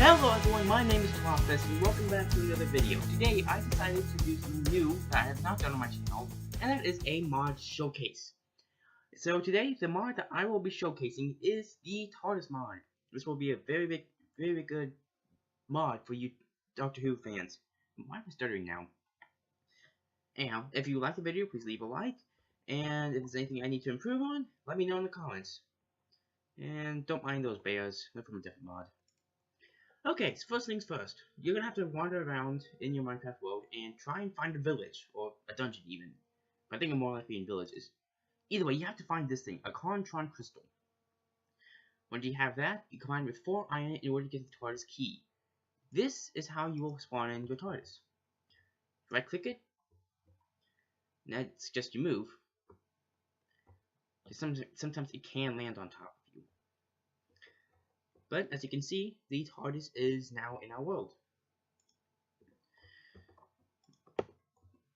Hello everyone, my name is Loftus and welcome back to another video. Today I decided to do something new that I have not done on my channel, and that is a mod showcase. So today the mod that I will be showcasing is the TARDIS mod. This will be a very good mod for you Doctor Who fans. Why am I stuttering now? Anyhow, if you like the video, please leave a like, and if there's anything I need to improve on, let me know in the comments. And don't mind those bears, they're from a different mod. Okay, so first things first, you're gonna have to wander around in your Minecraft world and try and find a village, or a dungeon even. But I think I'm more likely in villages. Either way, you have to find this thing, a Contron crystal. Once you have that, you combine with 4 iron in order to get the TARDIS key. This is how you will spawn in your TARDIS. Right click it, and I suggest you move. Sometimes it can land on top of you. But as you can see, the TARDIS is now in our world.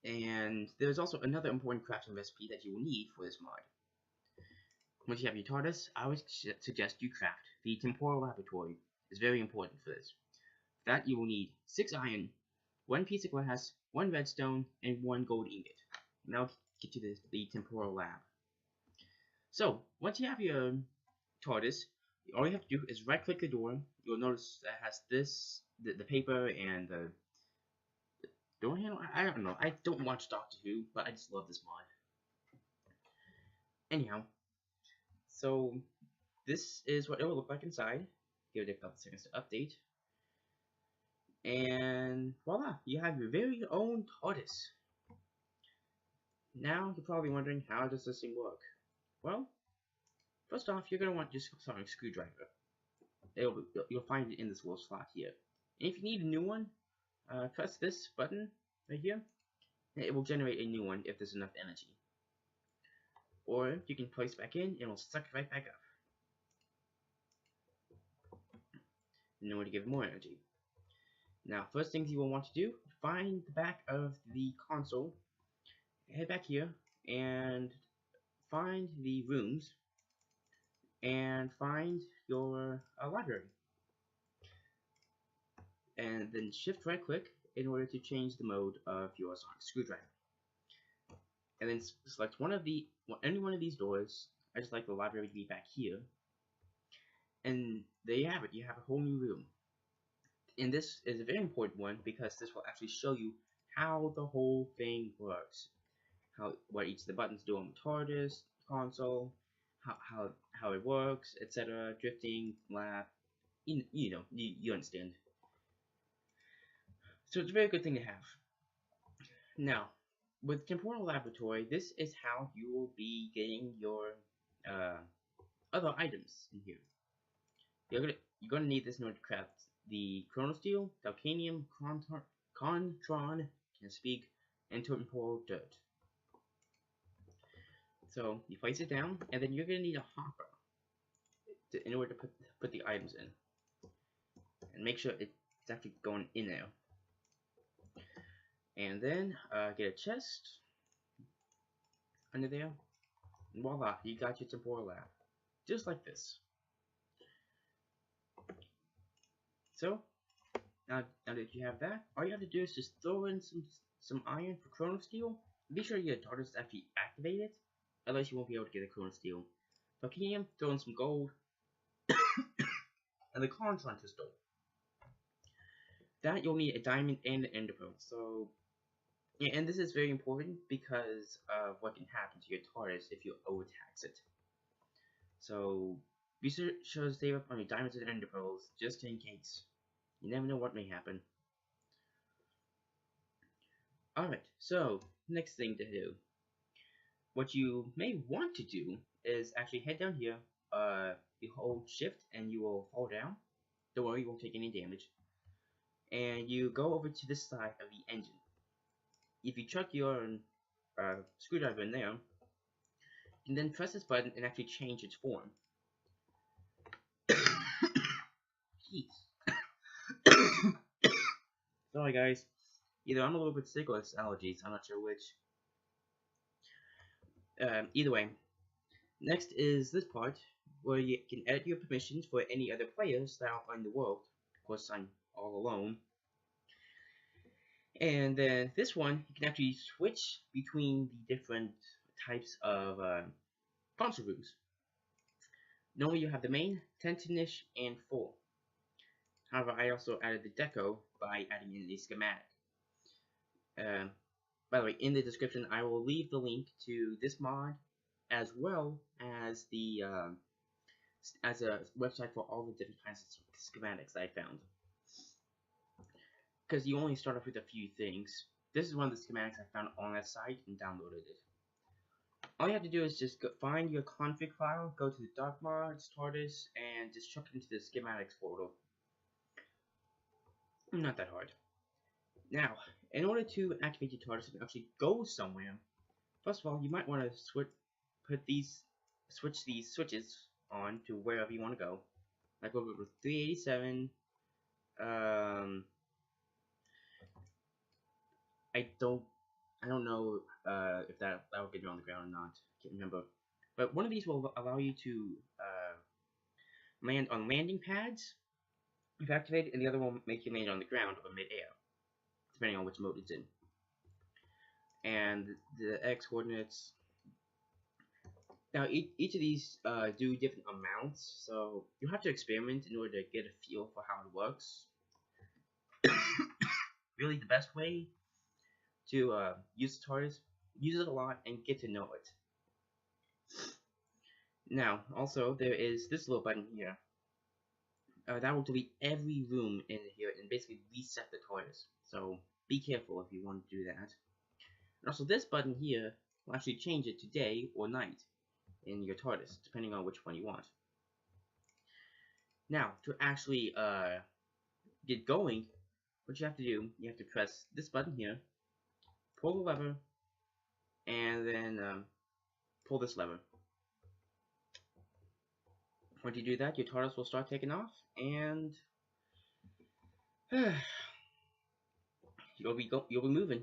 And there's also another important crafting recipe that you will need for this mod. Once you have your TARDIS, I would suggest you craft the temporal laboratory. It's very important for this. For that you will need 6 iron, 1 piece of glass, 1 redstone, and 1 gold ingot. Now I'll get to the temporal lab. So, once you have your TARDIS, all you have to do is right click the door. You'll notice that it has this, the paper and the door handle. I don't know. I don't watch Doctor Who, but I just love this mod. Anyhow, so this is what it will look like inside. Give it a couple seconds to update. And voila, you have your very own TARDIS. Now you're probably wondering, how does this thing work? Well, first off, you're going to want just a screwdriver. You'll find it in this little slot here. And if you need a new one, press this button right here, and it will generate a new one if there's enough energy. Or you can place it back in, and it will suck it right back up. In order to give it more energy. Now, first things you will want to do, find the back of the console, head back here, and find the rooms, and find your library. And then shift right click in order to change the mode of your sonic screwdriver. And then select any one of these doors. I just like the library to be back here. And there you have it, you have a whole new room. And this is a very important one because this will actually show you how the whole thing works. What each of the buttons do on the TARDIS console, how it works, etc. Drifting, lab, you understand. So it's a very good thing to have. Now, with Temporal Laboratory, this is how you will be getting your other items in here. You're gonna need this in order to craft the Chronosteel, Titanium, Contron, can speak, and Temporal Dirt. So you place it down, and then you're gonna need a hopper in order to put the items in, and make sure it's actually going in there. And then get a chest under there, and voila, you got your temporal lab, just like this. So now that you have that, all you have to do is just throw in some iron for Chronosteel. Be sure your TARDIS is actually activated, otherwise you won't be able to get a Chronosteel. Titanium, throw in some gold, and the Contron crystal. That you'll need a diamond and an ender pearl. So yeah, and this is very important because of what can happen to your TARDIS if you overtax it. So be sure to save up on your diamonds and ender pearls just in case. You never know what may happen. Alright, so next thing to do. What you may want to do is actually head down here, you hold shift and you will fall down. Don't worry, you won't take any damage. And you go over to this side of the engine. If you chuck your screwdriver in there, you can then press this button and actually change its form. Sorry guys, either I'm a little bit sick or it's allergies, I'm not sure which. Either way, next is this part where you can edit your permissions for any other players that are in the world, course I'm all alone. And then this one, you can actually switch between the different types of console rooms. Normally you have the main, 10 to niche, and 4. However, I also added the deco by adding in a schematic. By the way, in the description, I will leave the link to this mod, as well as the as a website for all the different kinds of schematics I found. Because you only start off with a few things. This is one of the schematics I found on that site and downloaded it. All you have to do is just find your config file, go to the Dark Mods, TARDIS, and just chuck it into the schematics folder. Not that hard. Now, in order to activate your TARDIS and actually go somewhere, first of all, you might want to switch these switches on to wherever you want to go. Like over with 387. I don't know if that will get you on the ground or not. Can't remember. But one of these will allow you to land on landing pads if activated, and the other will make you land on the ground or mid-air, depending on which mode it's in. And the X coordinates. Now, each of these do different amounts, so you have to experiment in order to get a feel for how it works. Really, the best way to use the TARDIS, use it a lot and get to know it. Now, also, there is this little button here. That will delete every room in here and basically reset the TARDIS. So, be careful if you want to do that. And also, this button here will actually change it to day or night in your TARDIS, depending on which one you want. Now, to actually get going, what you have to do, you have to press this button here, pull the lever, and then pull this lever. Once you do that, your TARDIS will start taking off, and you'll be moving.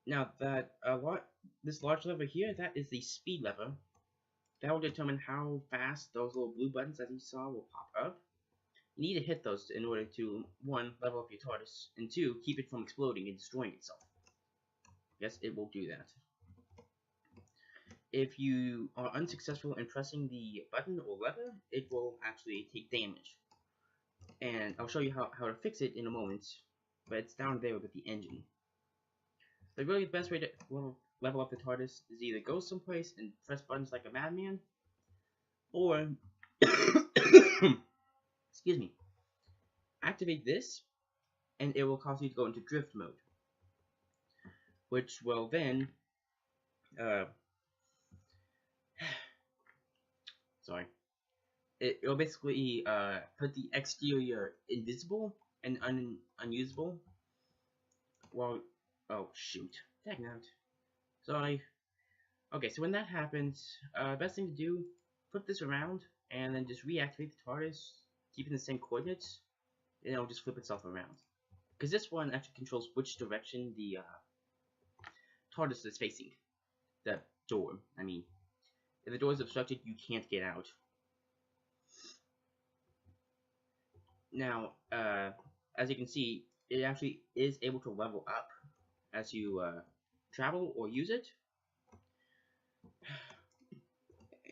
Now that this large lever here, that is the speed lever. That will determine how fast those little blue buttons that you saw will pop up. You need to hit those in order to, 1, level up your TARDIS, and 2, keep it from exploding and destroying itself. Yes, it will do that. If you are unsuccessful in pressing the button or lever, it will actually take damage. And I'll show you how to fix it in a moment, but it's down there with the engine. The really best way to level up the TARDIS is either go someplace and press buttons like a madman, or excuse me, activate this, and it will cause you to go into drift mode, which will then it'll basically put the exterior invisible and unusable. Well, oh shoot, dang out. Sorry. Okay, so when that happens, best thing to do, flip this around and then just reactivate the TARDIS, keeping the same coordinates, and it'll just flip itself around. Because this one actually controls which direction the TARDIS is facing. The door, I mean. If the door is obstructed, you can't get out. Now, as you can see, it actually is able to level up as you travel or use it.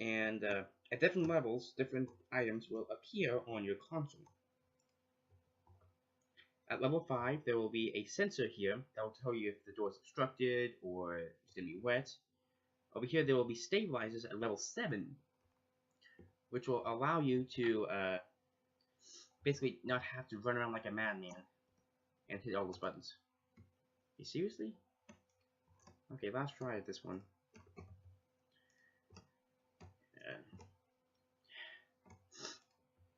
And at different levels, different items will appear on your console. At level 5, there will be a sensor here that will tell you if the door is obstructed or it's going to be wet. Over here, there will be stabilizers at level 7, which will allow you to basically not have to run around like a madman and hit all those buttons. You seriously? Okay, last try at this one.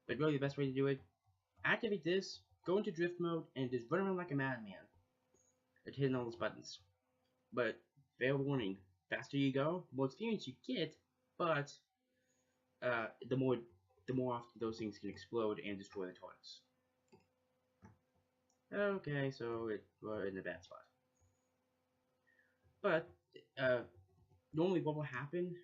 But really, the best way to do it, activate this, go into drift mode, and just run around like a madman and hitting all those buttons. But fair warning, faster you go, the more experience you get, but the more often those things can explode and destroy the TARDIS. Okay, so we're in a bad spot. But normally what will happen,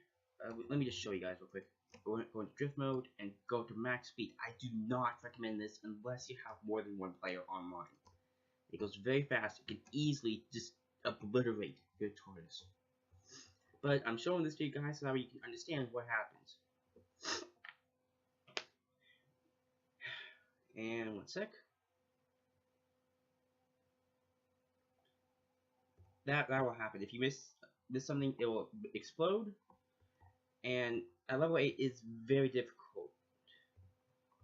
let me just show you guys real quick. go into drift mode and go to max speed. I do not recommend this unless you have more than one player online. It goes very fast. It can easily just obliterate your tortoise. But I'm showing this to you guys so that you can understand what happens. And 1 sec. That will happen. If you miss something, it will explode. And at level 8 is very difficult.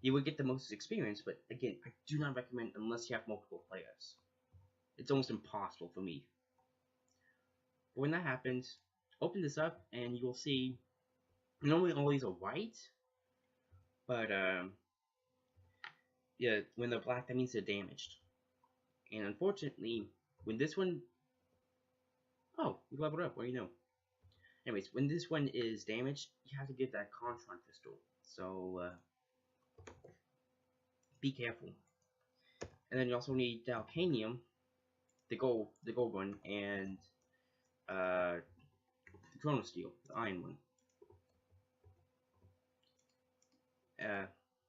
You will get the most experience, but again, I do not recommend unless you have multiple players. It's almost impossible for me. But when that happens, open this up and you will see normally all these are white, but yeah, when they're black, that means they're damaged. And unfortunately, when this one, oh, you leveled up. What do you know? Anyways, when this one is damaged, you have to get that Contron crystal. So be careful. And then you also need Dalcanium, the gold one, and the Chrono Steel, the iron one.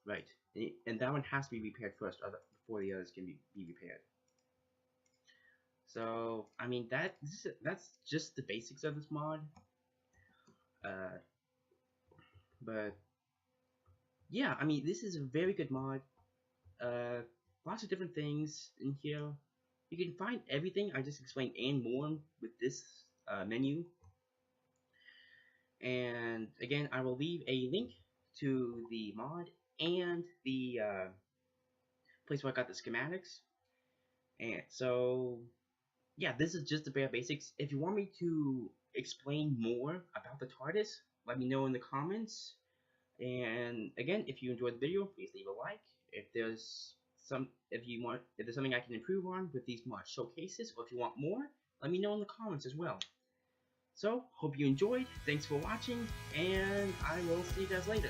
Right. And that one has to be repaired first, before the others can be repaired. So, I mean, that's just the basics of this mod. But yeah, I mean, this is a very good mod. Lots of different things in here. You can find everything I just explained and more with this menu. And again, I will leave a link to the mod and the place where I got the schematics. And so, yeah, this is just the bare basics. If you want me to explain more about the TARDIS, let me know in the comments. And again, if you enjoyed the video, please leave a like. If there's something I can improve on with these mod showcases, or if you want more, let me know in the comments as well. So, hope you enjoyed. Thanks for watching, and I will see you guys later.